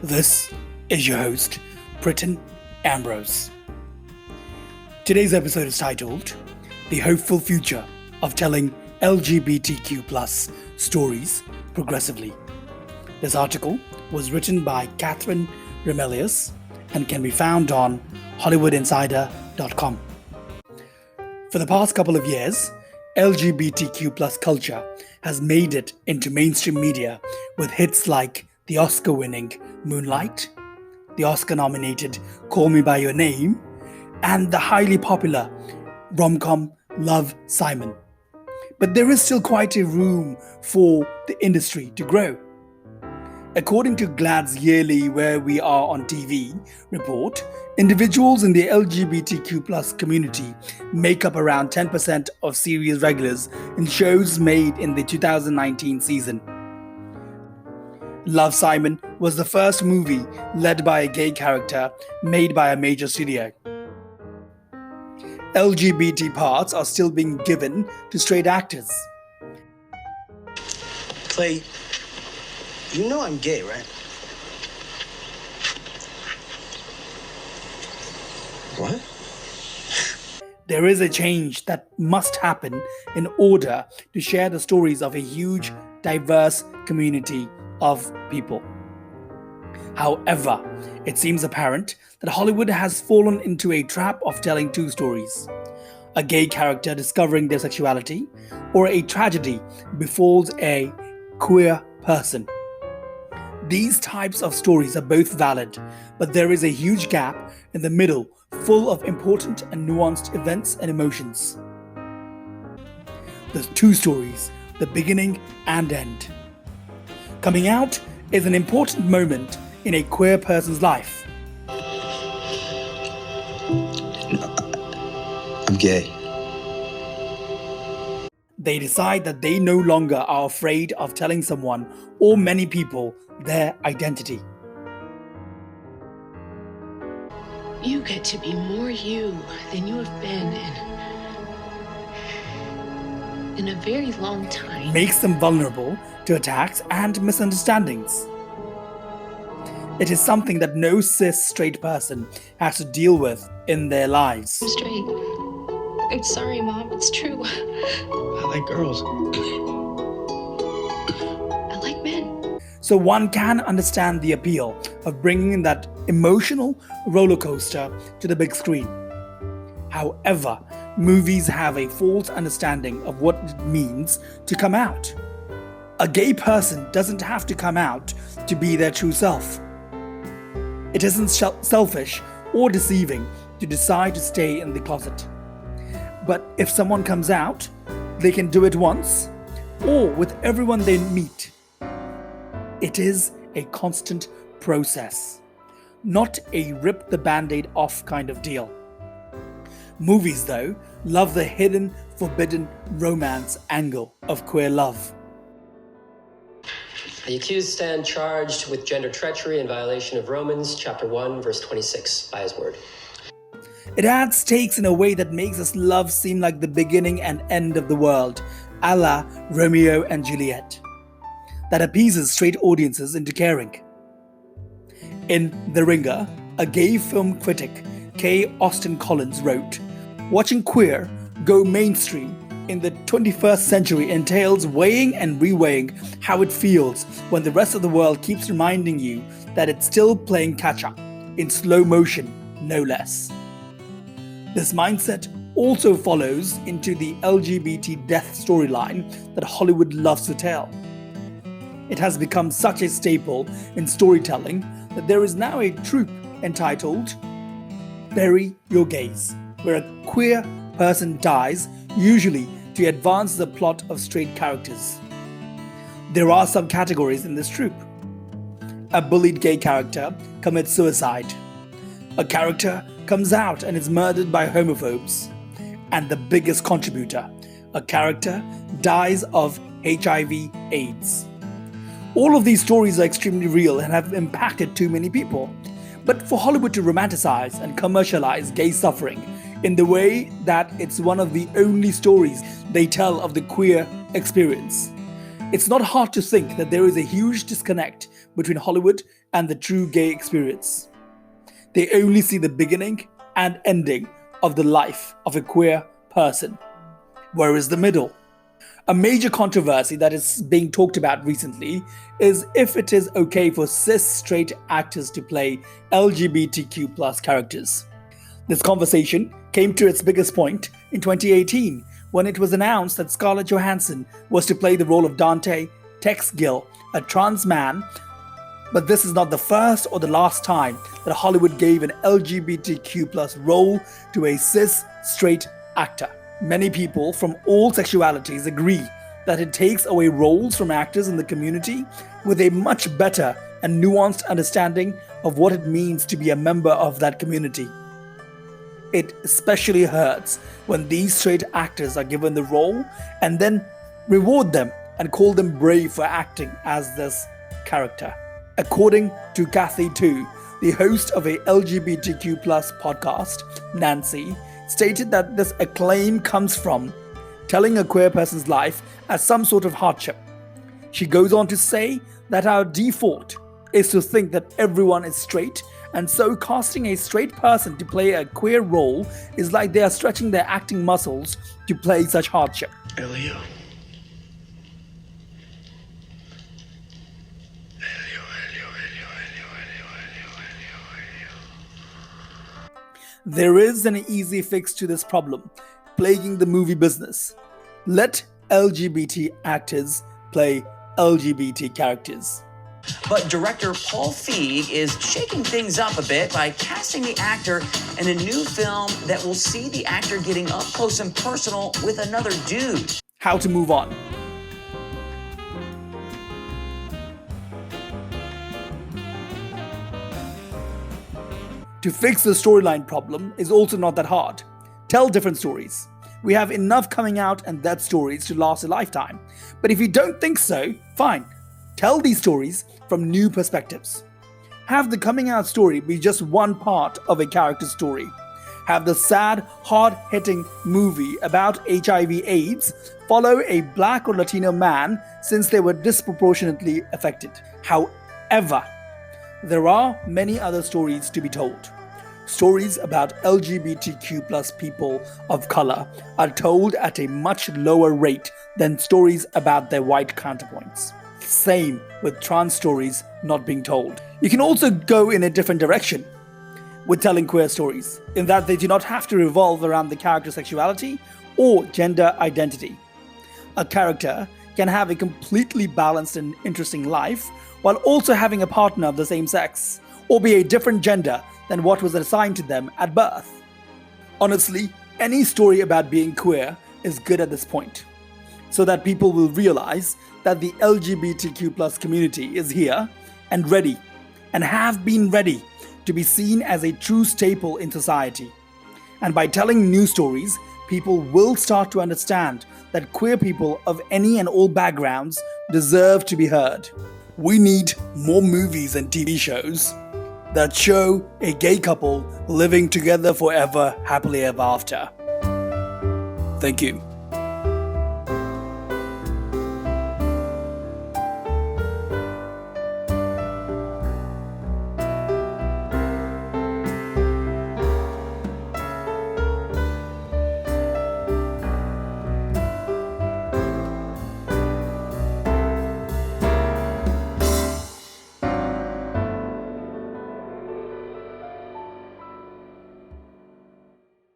This is your host, Britton Ambrose. Today's episode is titled The Hopeful Future of Telling LGBTQ+ Stories Progressively. This article was written by Catherine Remelius and can be found on HollywoodInsider.com. For the past couple of years, LGBTQ+ culture has made it into mainstream media with hits like the Oscar-winning Moonlight, the Oscar-nominated Call Me By Your Name, and the highly popular rom-com Love, Simon. But there is still quite a room for the industry to grow. According to GLAAD's yearly Where We Are on TV report, individuals in the LGBTQ+ community make up around 10% of series regulars in shows made in the 2019 season. Love, Simon was the first movie led by a gay character made by a major studio. LGBT parts are still being given to straight actors. Clay, you know I'm gay, right? What? There is a change that must happen in order to share the stories of a huge, diverse community of people. However, it seems apparent that Hollywood has fallen into a trap of telling two stories: a gay character discovering their sexuality, or a tragedy befalls a queer person. These types of stories are both valid, but there is a huge gap in the middle, full of important and nuanced events and emotions. The two stories, the beginning and end. Coming out is an important moment in a queer person's life. I'm gay. They decide that they no longer are afraid of telling someone or many people their identity. You get to be more you than you have been in a very long time. Makes them vulnerable to attacks and misunderstandings. It is something that no cis straight person has to deal with in their lives. I'm straight. I'm sorry, Mom. It's true. I like girls. I like men. So one can understand the appeal of bringing that emotional roller coaster to the big screen. However, movies have a false understanding of what it means to come out. A gay person doesn't have to come out to be their true self. It isn't selfish or deceiving to decide to stay in the closet. But if someone comes out, they can do it once or with everyone they meet. It is a constant process, not a rip the band-aid off kind of deal. Movies, though, love the hidden, forbidden romance angle of queer love. The accused stand charged with gender treachery in violation of Romans chapter 1, verse 26, by his word. It adds stakes in a way that makes us love seem like the beginning and end of the world, a la Romeo and Juliet, that appeases straight audiences into caring. In The Ringer, a gay film critic, K. Austin Collins, wrote, "Watching queer go mainstream in the 21st century entails weighing and reweighing how it feels when the rest of the world keeps reminding you that it's still playing catch-up, in slow motion, no less." This mindset also follows into the LGBT death storyline that Hollywood loves to tell. It has become such a staple in storytelling that there is now a troupe entitled Bury Your Gays, where a queer person dies, usually to advance the plot of straight characters. There are subcategories in this troupe. A bullied gay character commits suicide. A character comes out and is murdered by homophobes. And the biggest contributor, a character dies of HIV/AIDS. All of these stories are extremely real and have impacted too many people. But for Hollywood to romanticize and commercialize gay suffering in the way that it's one of the only stories they tell of the queer experience, it's not hard to think that there is a huge disconnect between Hollywood and the true gay experience. They only see the beginning and ending of the life of a queer person. Where is the middle? A major controversy that is being talked about recently is if it is okay for cis straight actors to play LGBTQ plus characters. This conversation came to its biggest point in 2018 when it was announced that Scarlett Johansson was to play the role of Dante Texgill, a trans man. But this is not the first or the last time that Hollywood gave an LGBTQ plus role to a cis straight actor. Many people from all sexualities agree that it takes away roles from actors in the community with a much better and nuanced understanding of what it means to be a member of that community. It especially hurts when these straight actors are given the role and then reward them and call them brave for acting as this character. According to Kathy Tu, the host of a LGBTQ plus podcast, Nancy, stated that this acclaim comes from telling a queer person's life as some sort of hardship. She goes on to say that our default is to think that everyone is straight, and so casting a straight person to play a queer role is like they are stretching their acting muscles to play such hardship. Elio. There is an easy fix to this problem plaguing the movie business. Let LGBT actors play LGBT characters. But director Paul Feig is shaking things up a bit by casting the actor in a new film that will see the actor getting up close and personal with another dude. How to move on. To fix the storyline problem is also not that hard. Tell different stories. We have enough coming out and death stories to last a lifetime. But if you don't think so, fine. Tell these stories from new perspectives. Have the coming out story be just one part of a character's story. Have the sad, hard-hitting movie about HIV/AIDS follow a black or Latino man since they were disproportionately affected. However, there are many other stories to be told. Stories about LGBTQ plus people of color are told at a much lower rate than stories about their white counterpoints. Same with trans stories not being told. You can also go in a different direction with telling queer stories, in that they do not have to revolve around the character's sexuality or gender identity. A character can have a completely balanced and interesting life while also having a partner of the same sex, or be a different gender than what was assigned to them at birth. Honestly, any story about being queer is good at this point, so that people will realize that the LGBTQ plus community is here and ready, and have been ready to be seen as a true staple in society. And by telling new stories, people will start to understand that queer people of any and all backgrounds deserve to be heard. We need more movies and TV shows that show a gay couple living together forever, happily ever after. Thank you.